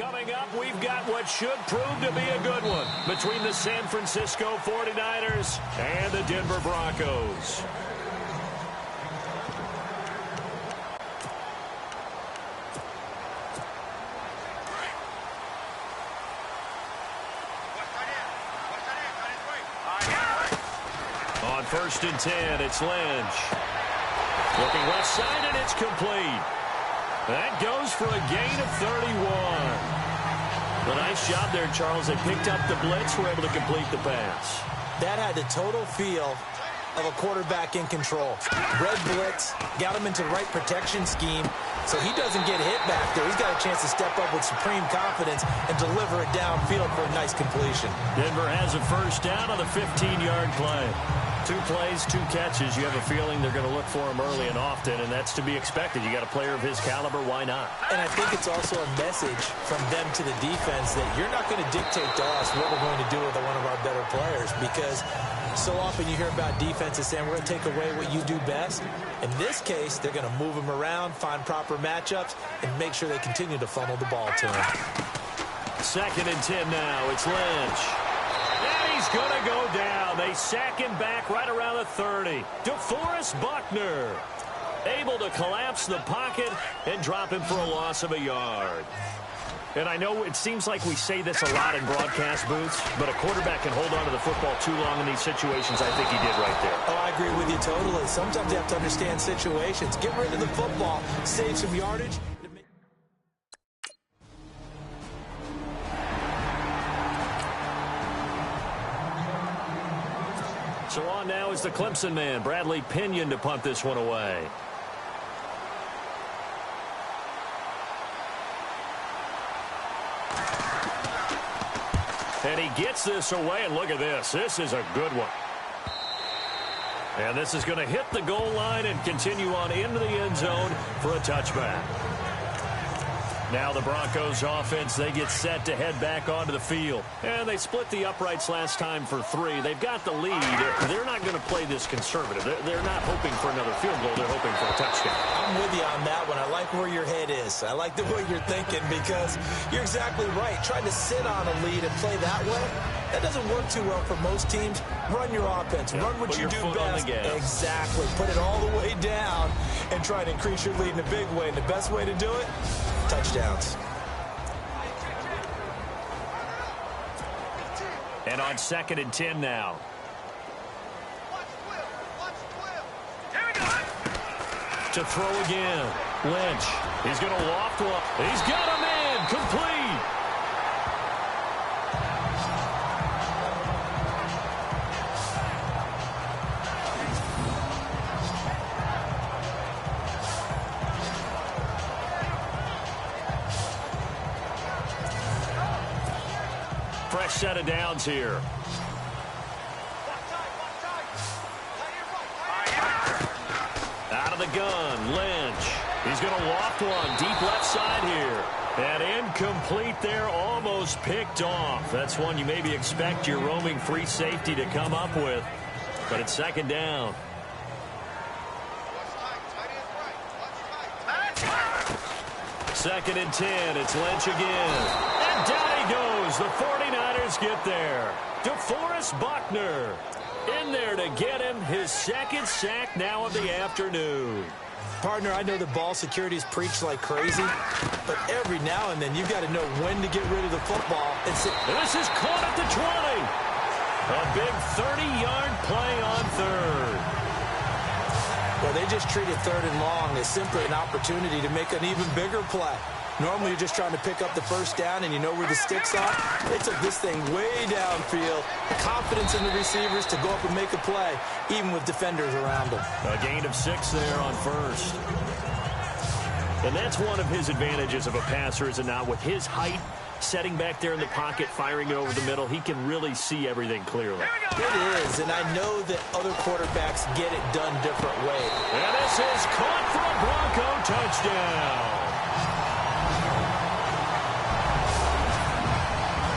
Coming up, we've got what should prove to be a good one between the San Francisco 49ers and the Denver Broncos. On 1st and 10, it's Lynch. Looking left side, and it's complete. That goes for a gain of 31. A nice job there, Charles. They picked up the blitz, were able to complete the pass. That had the total feel of a quarterback in control. Red blitz, got him into the right protection scheme, so he doesn't get hit back there. He's got a chance to step up with supreme confidence and deliver it downfield for a nice completion. Denver has a first down on the 15-yard play. 2 plays, 2 catches. You have a feeling they're going to look for him early and often, and that's to be expected. You got a player of his caliber, why not? And I think it's also a message from them to the defense that you're not going to dictate to us what we're going to do with one of our better players, because so often you hear about defenses saying we're going to take away what you do best. In this case, they're going to move him around, find proper matchups, and make sure they continue to funnel the ball to him. 2nd and 10 now. It's Lynch. And he's going to go down. They sack him back right around the 30. DeForest Buckner able to collapse the pocket and drop him for a loss of a yard. And I know it seems like we say this a lot in broadcast booths, but a quarterback can hold on to the football too long in these situations. I think he did right there. Oh, I agree with you totally. Sometimes you have to understand situations. Get rid of the football, save some yardage. So on now is the Clemson man, Bradley Pinion, to punt this one away. And he gets this away, and look at this. This is a good one. And this is going to hit the goal line and continue on into the end zone for a touchback. Now the Broncos offense, they get set to head back onto the field. And they split the uprights last time for 3. They've got the lead. They're not going to play this conservative. They're not hoping for another field goal. They're hoping for a touchdown. I'm with you on that one. I like where your head is. I like the way you're thinking, because you're exactly right. Trying to sit on a lead and play that way, that doesn't work too well for most teams. Run your offense. Run what you do best. Exactly. Put it all the way down and try to increase your lead in a big way. And the best way to do it, touchdowns. And on 2nd and 10 now. To throw again. Lynch. He's going to loft one. He's got a man. Complete. Fresh set of downs here. Out of the gun, Lynch. He's going to loft one deep left side here. And incomplete there, almost picked off. That's one you maybe expect your roaming free safety to come up with. But it's 2nd down. Second and 10, it's Lynch again. And down he goes. The 49ers get there. DeForest Buckner in there to get him his 2nd sack now of the afternoon. Partner, I know the ball security is preached like crazy, but every now and then you've got to know when to get rid of the football. This is caught at the 20. A big 30-yard play on 3rd. Well, they just treated 3rd and long as simply an opportunity to make an even bigger play. Normally, you're just trying to pick up the first down, and you know where the sticks are. They took this thing way downfield. Confidence in the receivers to go up and make a play, even with defenders around them. A gain of 6 there on 1st. And that's one of his advantages of a passer, is it not? With his height, setting back there in the pocket, firing it over the middle, he can really see everything clearly. It is, and I know that other quarterbacks get it done different ways. And this is caught for a Bronco touchdown.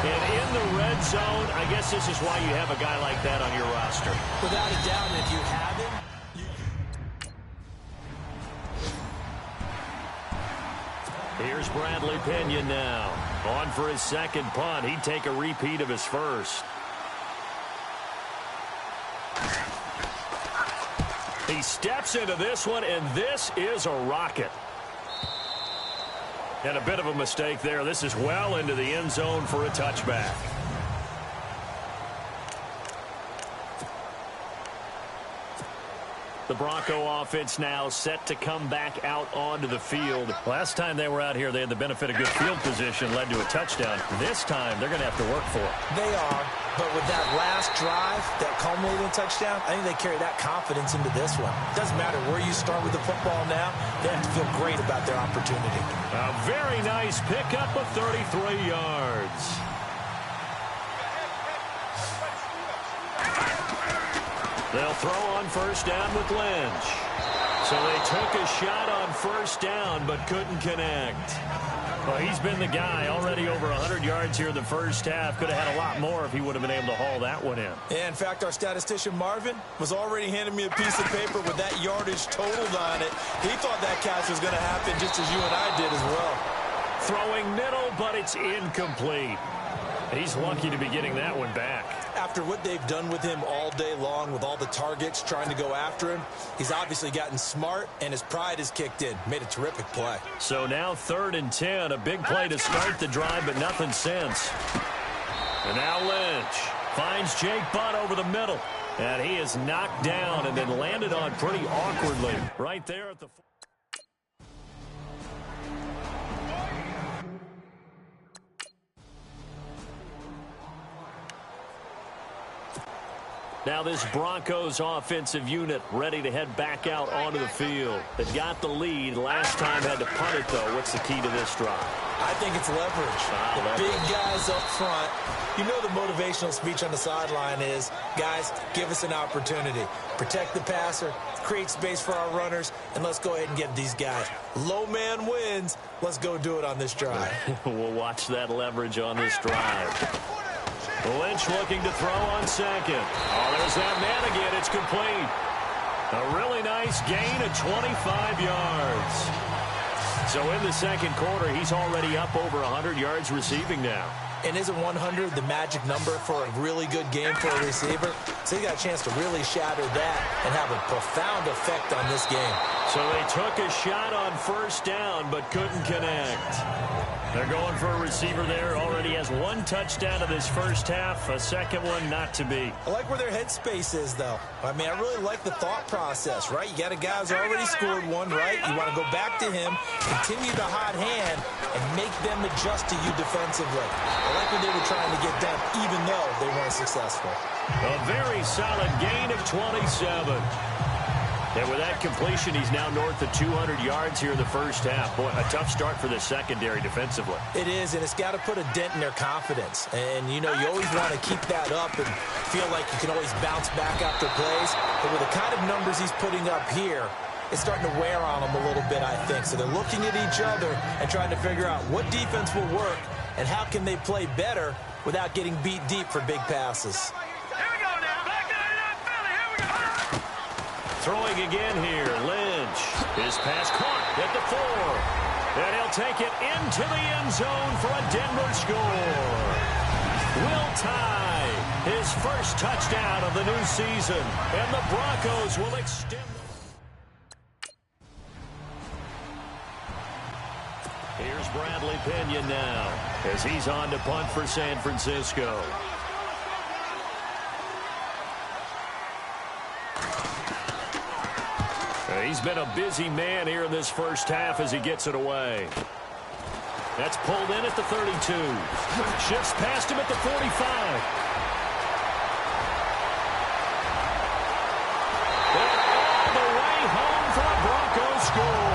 And in the red zone, I guess this is why you have a guy like that on your roster. Without a doubt, if you have him, here's Bradley Pinion now. On for his second punt. He'd take a repeat of his first. He steps into this one, and this is a rocket. And a bit of a mistake there. This is well into the end zone for a touchback. The Bronco offense now set to come back out onto the field. Last time they were out here, they had the benefit of good field position, led to a touchdown. This time, they're going to have to work for it. They are, but with that last drive, that culminating touchdown, I think they carry that confidence into this one. It doesn't matter where you start with the football now, they have to feel great about their opportunity. A very nice pickup of 33 yards. They'll throw on first down with Lynch. So they took a shot on first down but couldn't connect. Well, he's been the guy already over 100 yards here in the first half. Could have had a lot more if he would have been able to haul that one in. Yeah, in fact, our statistician Marvin was already handing me a piece of paper with that yardage totaled on it. He thought that catch was going to happen just as you and I did as well. Throwing middle, but it's incomplete. He's lucky to be getting that one back. After what they've done with him all day long with all the targets trying to go after him, he's obviously gotten smart, and his pride has kicked in. Made a terrific play. So now 3rd and 10. A big play to start the drive, but nothing since. And now Lynch finds Jake Butt over the middle. And he is knocked down and then landed on pretty awkwardly right there at the... Now this Broncos offensive unit ready to head back out onto the field. They've got the lead. Last time had to punt it, though. What's the key to this drive? I think it's leverage. The big guys up front. You know the motivational speech on the sideline is, guys, give us an opportunity. Protect the passer, create space for our runners, and let's go ahead and get these guys. Low man wins. Let's go do it on this drive. We'll watch that leverage on this drive. Lynch looking to throw on second. Oh, there's that man again. It's complete. A really nice gain of 25 yards. So in the second quarter, he's already up over 100 yards receiving now. And isn't 100 the magic number for a really good game for a receiver? So he got a chance to really shatter that and have a profound effect on this game. So they took a shot on first down but couldn't connect. They're going for a receiver there. Already has one touchdown in this first half. A second one not to be. I like where their headspace is, though. I mean, I really like the thought process, right? You got a guy who's already scored one, right? You want to go back to him, continue the hot hand, and make them adjust to you defensively. I like what they were trying to get done, even though they weren't successful. A very solid gain of 27. And with that completion, he's now north of 200 yards here in the first half. Boy, a tough start for the secondary defensively. It is, and it's got to put a dent in their confidence. And, you know, you always want to keep that up and feel like you can always bounce back after plays. But with the kind of numbers he's putting up here, it's starting to wear on them a little bit, I think. So they're looking at each other and trying to figure out what defense will work and how can they play better without getting beat deep for big passes. Throwing again here, Lynch. His pass caught at the 4. And he'll take it into the end zone for a Denver score. Will tie his first touchdown of the new season. And the Broncos will extend. Here's Bradley Pinion now as he's on to punt for San Francisco. He's been a busy man here in this first half as he gets it away. That's pulled in at the 32. Shifts past him at the 45. And all the way home for a Broncos score.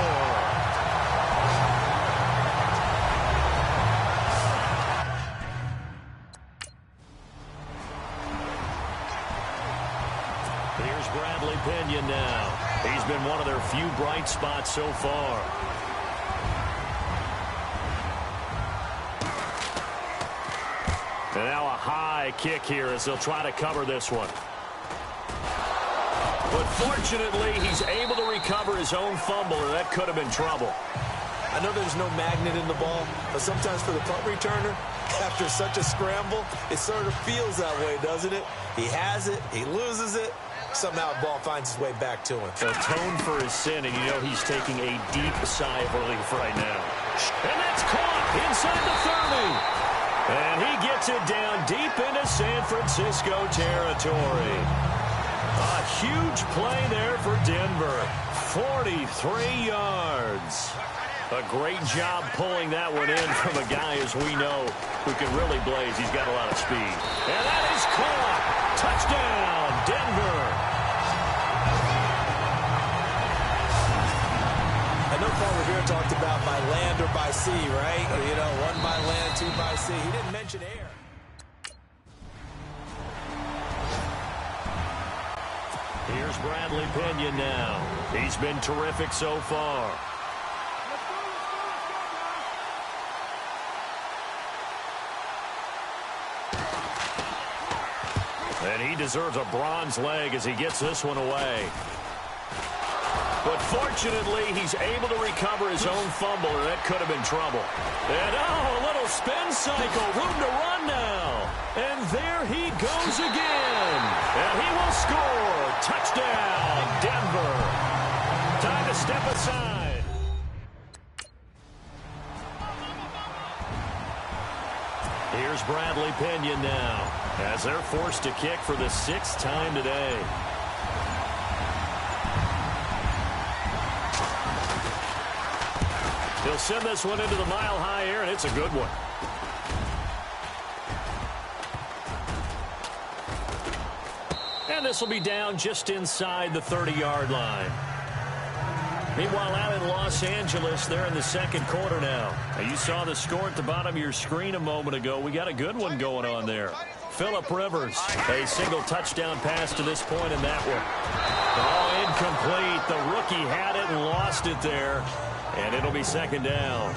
Here's Bradley Pinion now. He's been one of their few bright spots so far. And now a high kick here as they'll try to cover this one. But fortunately, he's able to recover his own fumble, and that could have been trouble. I know there's no magnet in the ball, but sometimes for the punt returner, after such a scramble, it sort of feels that way, doesn't it? He has it, he loses it, somehow the ball finds its way back to him. Atone for his sin, and you know he's taking a deep sigh of relief right now. And that's caught inside the 30. And he gets it down deep into San Francisco territory. A huge play there for Denver. 43 yards. A great job pulling that one in from a guy, as we know, who can really blaze. He's got a lot of speed. And that is caught. Touchdown, Denver. I know Paul Revere talked about by land or by sea, right? Or, you know, one by land, two by sea. He didn't mention air. Here's Bradley Pinion now. He's been terrific so far. And he deserves a bronze leg as he gets this one away. But fortunately, he's able to recover his own fumble, or that could have been trouble. And, oh, a little spin cycle. Room to run now. And there he goes again. And he will score. Touchdown, Denver. Time to step aside. Here's Bradley Pinion now, as they're forced to kick for the 6th time today. He'll send this one into the mile-high air, and it's a good one. And this will be down just inside the 30-yard line. Meanwhile, out in Los Angeles, they're in the second quarter now. You saw the score at the bottom of your screen a moment ago. We got a good one going on there. Phillip Rivers, a single touchdown pass to this point in that one. Oh, incomplete. The rookie had it and lost it there. And it'll be second down.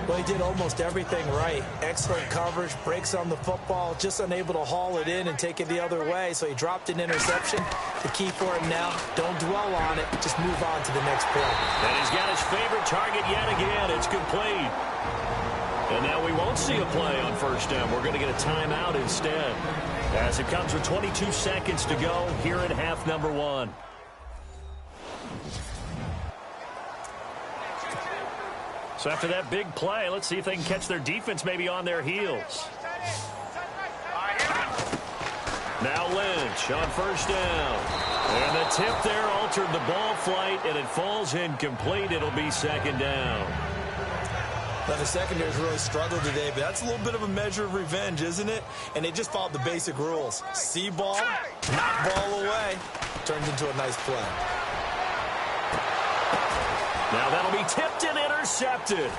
Well, he did almost everything right. Excellent coverage, breaks on the football, just unable to haul it in and take it the other way. So he dropped an interception. The key for him now, don't dwell on it. Just move on to the next play. And he's got his favorite target yet again. It's complete. And now we won't see a play on first down. We're going to get a timeout instead, as it comes with 22 seconds to go here at half number 1. So after that big play, let's see if they can catch their defense maybe on their heels. Now Lynch on first down. And the tip there altered the ball flight, and it falls incomplete. It'll be second down. Now, the secondary's really struggled today, but that's a little bit of a measure of revenge, isn't it? And they just followed the basic rules. See ball, knock ball away. Turns into a nice play. Now that'll be tipped and intercepted.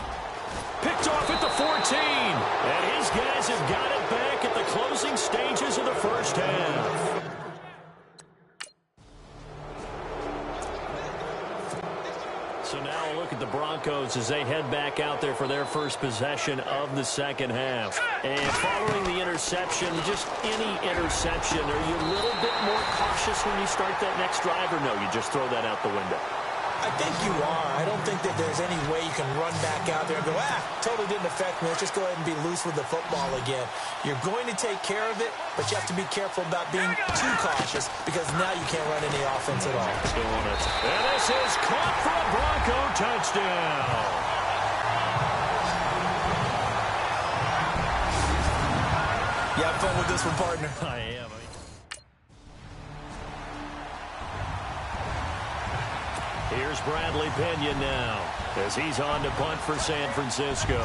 Picked off at the 14. And his guys have got it back at the closing stages of the first half. So now a look at the Broncos as they head back out there for their first possession of the second half. And following the interception, just any interception, are you a little bit more cautious when you start that next drive, or no, you just throw that out the window? I think you are. I don't think that there's any way you can run back out there and go, totally didn't affect me. Let's just go ahead and be loose with the football again. You're going to take care of it, but you have to be careful about being too cautious, because now you can't run any offense at all. And this is caught for a Bronco touchdown. You have fun with this one, partner? I am. Here's Bradley Pinion now, as he's on to punt for San Francisco.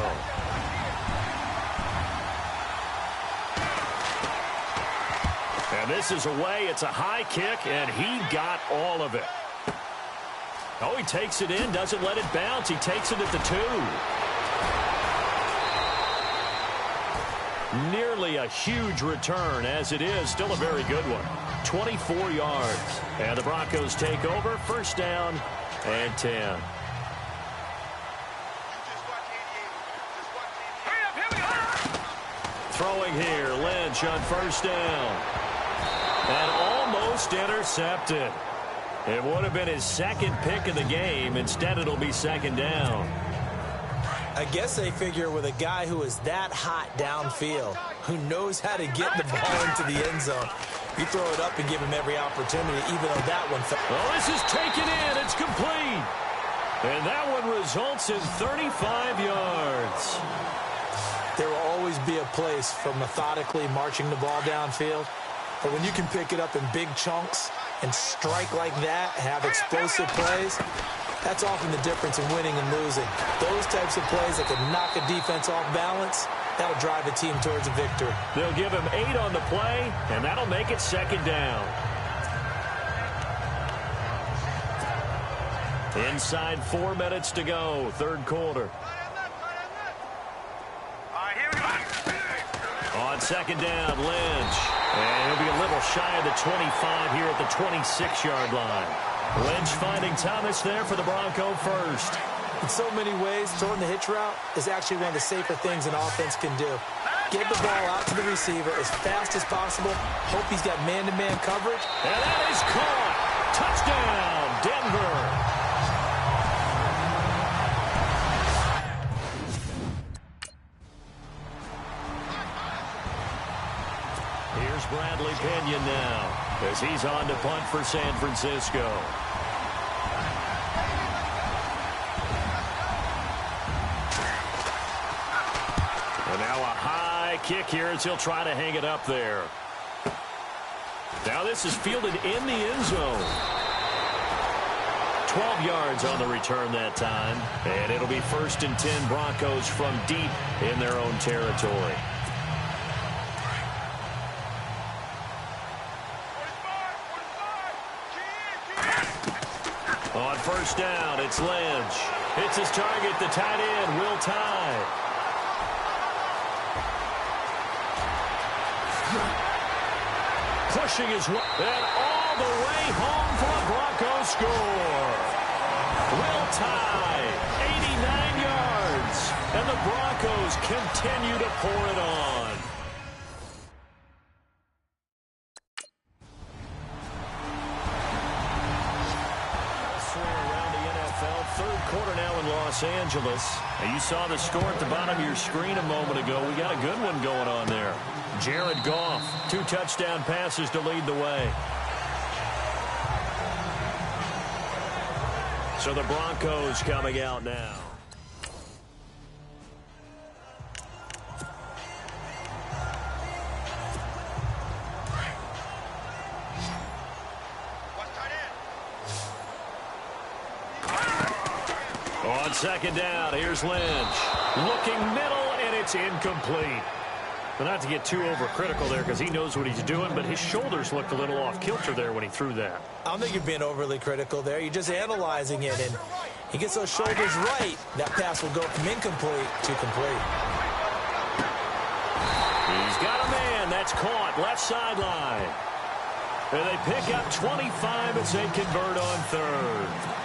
And this is away. It's a high kick, and he got all of it. Oh, he takes it in, doesn't let it bounce. He takes it at the 2. Nearly a huge return, as it is. Still a very good one. 24 yards. And the Broncos take over. First down and 10. Throwing here, Lynch on first down. And almost intercepted. It would have been his second pick of the game. Instead, it'll be second down. I guess they figure with a guy who is that hot downfield, who knows how to get the ball into the end zone, you throw it up and give him every opportunity, even though that one fell. Well, this is taken in. It's complete. And that one results in 35 yards. There will always be a place for methodically marching the ball downfield. But when you can pick it up in big chunks and strike like that, have explosive plays, that's often the difference in winning and losing. Those types of plays that can knock a defense off balance, that'll drive a team towards a victory. They'll give him 8 on the play, and that'll make it second down. Inside 4 minutes to go, third quarter. On second down, Lynch. And he'll be a little shy of the 25 here at the 26-yard line. Lynch finding Thomas there for the Bronco first. In so many ways, throwing the hitch route is actually one of the safer things an offense can do. Get the ball out to the receiver as fast as possible. Hope he's got man-to-man coverage. And that is caught. Touchdown, Denver. Here's Bradley Pinion now as he's on to punt for San Francisco. And now a high kick here as he'll try to hang it up there. Now this is fielded in the end zone. 12 yards on the return that time. And it'll be 1st and 10 Broncos from deep in their own territory. On first down, it's Lynch. It's his target, the tight end, Will Tye. Pushing his way, and all the way home for a Bronco score. Will Tye, 89 yards, and the Broncos continue to pour it on. Third quarter now in Los Angeles. And you saw the score at the bottom of your screen a moment ago. We got a good one going on there. Jared Goff, 2 touchdown passes to lead the way. So the Broncos coming out now. On second down, here's Lynch. Looking middle, and it's incomplete. But not to get too overcritical there because he knows what he's doing, but his shoulders looked a little off kilter there when he threw that. I don't think you're being overly critical there. You're just analyzing it, and he gets those shoulders right. That pass will go from incomplete to complete. He's got a man. That's caught. Left sideline. And they pick up 25 as they convert on third.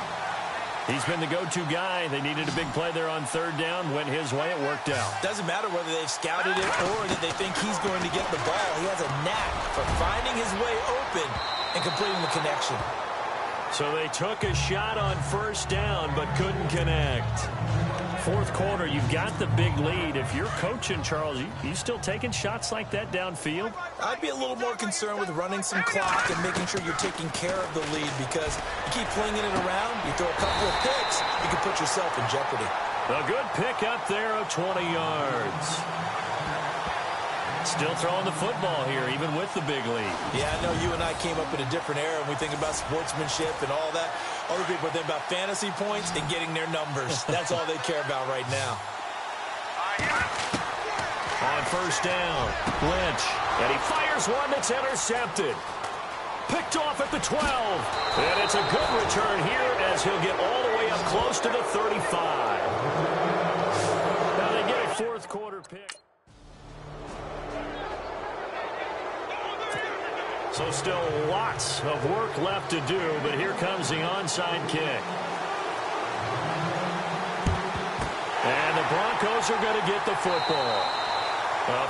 He's been the go-to guy. They needed a big play there on third down. Went his way. It worked out. Doesn't matter whether they've scouted it or that they think he's going to get the ball. He has a knack for finding his way open and completing the connection. So they took a shot on first down but couldn't connect. Fourth quarter, you've got the big lead. If you're coaching, Charles, you still taking shots like that downfield? I'd be a little more concerned with running some clock and making sure you're taking care of the lead because you keep flinging it around, you throw a couple of picks, you can put yourself in jeopardy. A good pick up there of 20 yards. Still throwing the football here, even with the big lead. Yeah, I know you and I came up in a different era and we think about sportsmanship and all that. Other people think about fantasy points and getting their numbers. That's all they care about right now. On first down, Lynch. And he fires one that's intercepted. Picked off at the 12. And it's a good return here as he'll get all the way up close to the 35. Now they get a fourth quarter pick. So still lots of work left to do, but here comes the onside kick. And the Broncos are going to get the football.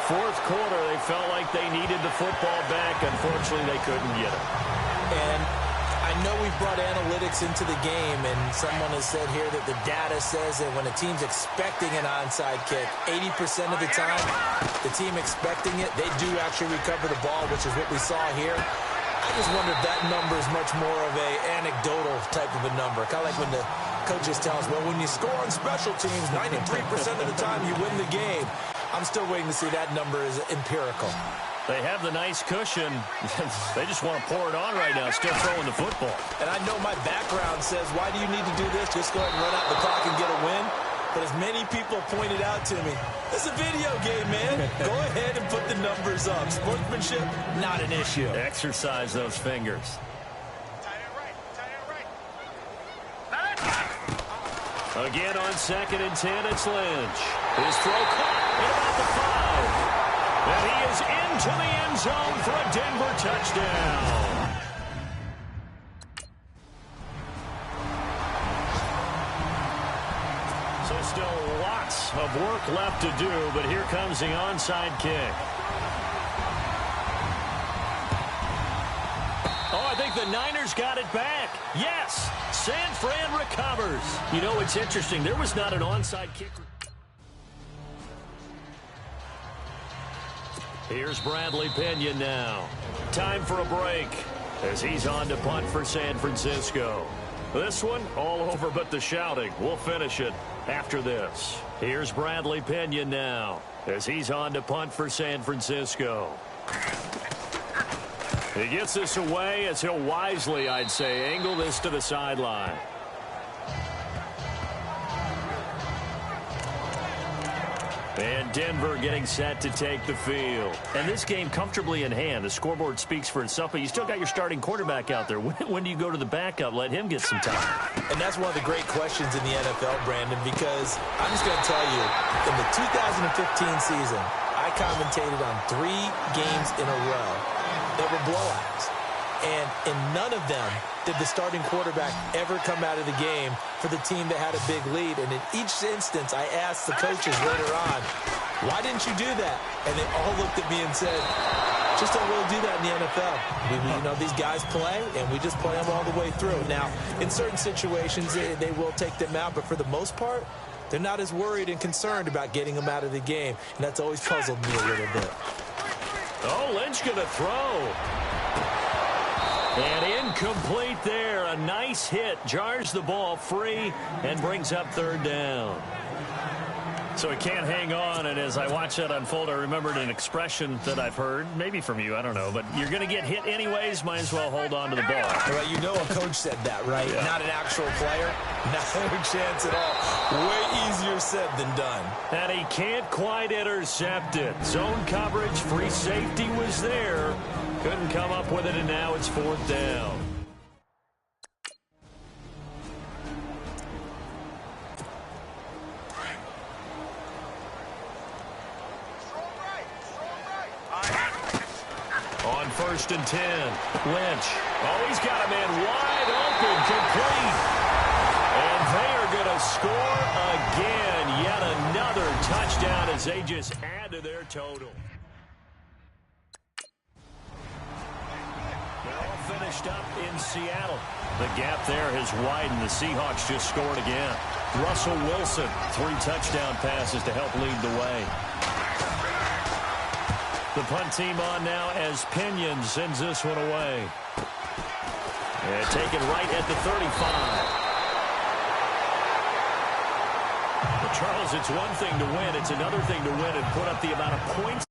Fourth quarter, they felt like they needed the football back. Unfortunately, they couldn't get it. And I I know we've brought analytics into the game, and someone has said here that the data says that when a team's expecting an onside kick, 80% of the time, the team expecting it, they do actually recover the ball, which is what we saw here. I just wonder if that number is much more of a anecdotal type of a number. Kind of like when the coaches tell us, well, when you score on special teams, 93% of the time you win the game. I'm still waiting to see that number is empirical. They have the nice cushion. They just want to pour it on right now, still throwing the football. And I know my background says, why do you need to do this? Just go ahead and run out the clock and get a win. But as many people pointed out to me, it's a video game, man. Go ahead and put the numbers up. Sportsmanship, not an issue. Exercise those fingers. Again on 2nd and 10, it's Lynch. His throw caught at about the 5. And he is into the end zone for a Denver touchdown. So still lots of work left to do, but here comes the onside kick. Oh, I think the Niners got it back. Yes, San Fran recovers. You know, it's interesting. There was not an onside kick. Here's Bradley Pena now. Time for a break as he's on to punt for San Francisco. This one, all over but the shouting. We'll finish it after this. Here's Bradley Pena now as he's on to punt for San Francisco. He gets this away as he'll wisely, I'd say, angle this to the sideline. And Denver getting set to take the field. And this game comfortably in hand. The scoreboard speaks for itself, but you still got your starting quarterback out there. When do you go to the backup? Let him get some time. And that's one of the great questions in the NFL, Brandon, because I'm just going to tell you, in the 2015 season, I commentated on 3 games in a row that were blowouts. And in none of them did the starting quarterback ever come out of the game for the team that had a big lead. And in each instance, I asked the coaches later on, why didn't you do that? And they all looked at me and said, just don't really do that in the NFL. You know, these guys play, and we just play them all the way through. Now, in certain situations, they will take them out, but for the most part, they're not as worried and concerned about getting them out of the game. And that's always puzzled me a little bit. Oh, Lynch going to throw. And incomplete there. A nice hit. Jars the ball free and brings up 3rd down. So he can't hang on, and as I watch that unfold, I remembered an expression that I've heard, maybe from you, I don't know, but you're going to get hit anyways, might as well hold on to the ball. Well, you know a coach said that, right? Yeah. Not an actual player. No chance at all. Way easier said than done. And he can't quite intercept it. Zone coverage, free safety was there. Couldn't come up with it, and now it's 4th down. On 1st and 10, Lynch. Oh, he's got a man wide open, complete. And they are going to score again. Yet another touchdown as they just add to their total. They're all finished up in Seattle. The gap there has widened. The Seahawks just scored again. Russell Wilson, 3 touchdown passes to help lead the way. The punt team on now as Pinion sends this one away. And taken right at the 35. Well, Charles, it's one thing to win. It's another thing to win and put up the amount of points.